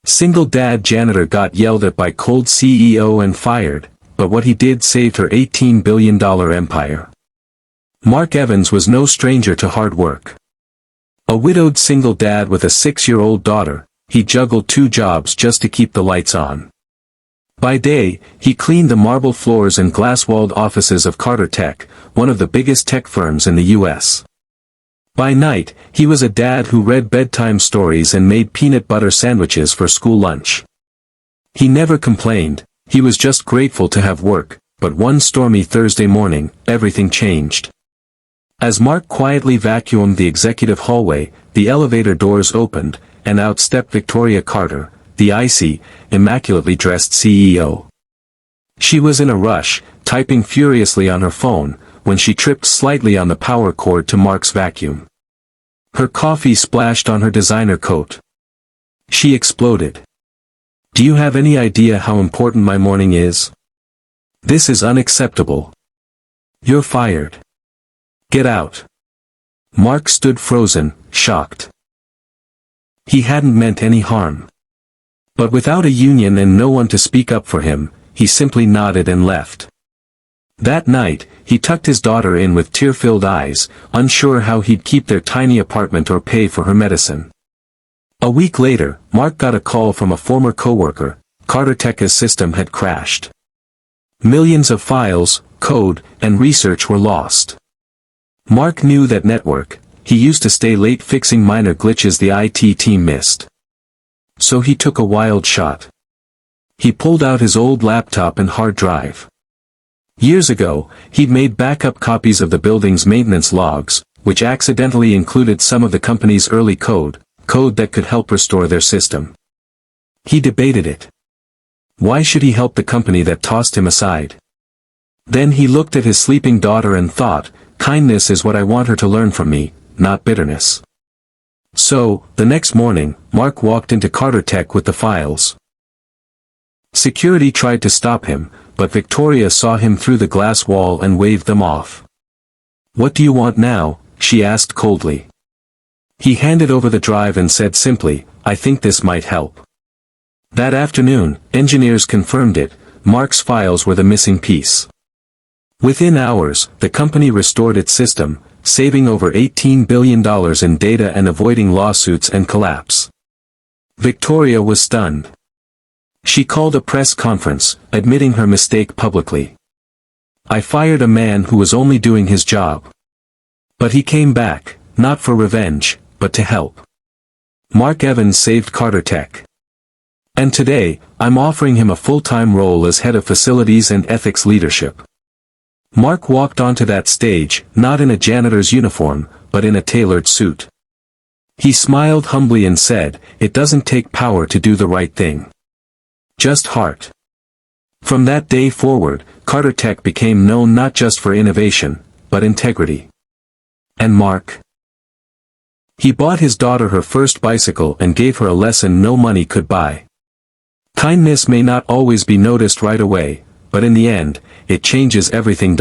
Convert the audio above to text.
Single dad janitor got yelled at by cold CEO and fired, but what he did saved her $18 billion empire. Mark Evans was no stranger to hard work. A widowed single dad with a 6-year-old daughter, he juggled 2 jobs just to keep the lights on. By day, he cleaned the marble floors and glass-walled offices of Carter Tech, one of the biggest tech firms in the U.S. By night, he was a dad who read bedtime stories and made peanut butter sandwiches for school lunch. He never complained, he was just grateful to have work, but one stormy Thursday morning, everything changed. As Mark quietly vacuumed the executive hallway, the elevator doors opened, and out stepped Victoria Carter, the icy, immaculately dressed CEO. She was in a rush, typing furiously on her phone, when she tripped slightly on the power cord to Mark's vacuum. Her coffee splashed on her designer coat. She exploded. "Do you have any idea how important my morning is? This is unacceptable. You're fired. Get out." Mark stood frozen, shocked. He hadn't meant any harm. But without a union and no one to speak up for him, he simply nodded and left. That night, he tucked his daughter in with tear-filled eyes, unsure how he'd keep their tiny apartment or pay for her medicine. A week later, Mark got a call from a former coworker. Carter Tech's system had crashed. Millions of files, code, and research were lost. Mark knew that network. He used to stay late fixing minor glitches the IT team missed. So he took a wild shot. He pulled out his old laptop and hard drive. Years ago, he'd made backup copies of the building's maintenance logs, which accidentally included some of the company's early code that could help restore their system. He debated it. Why should he help the company that tossed him aside? Then he looked at his sleeping daughter and thought, kindness is what I want her to learn from me, not bitterness. So, the next morning, Mark walked into Carter Tech with the files. Security tried to stop him, but Victoria saw him through the glass wall and waved them off. "What do you want now?" she asked coldly. He handed over the drive and said simply, "I think this might help." That afternoon, engineers confirmed it. Mark's files were the missing piece. Within hours, the company restored its system, saving over $18 billion in data and avoiding lawsuits and collapse. Victoria was stunned. She called a press conference, admitting her mistake publicly. "I fired a man who was only doing his job. But he came back, not for revenge, but to help. Mark Evans saved Carter Tech. And today, I'm offering him a full-time role as head of facilities and ethics leadership." Mark walked onto that stage, not in a janitor's uniform, but in a tailored suit. He smiled humbly and said, "It doesn't take power to do the right thing. Just heart." From that day forward, Carter Tech became known not just for innovation, but integrity. And Mark? He bought his daughter her first bicycle and gave her a lesson no money could buy. Kindness may not always be noticed right away, but in the end, it changes everything.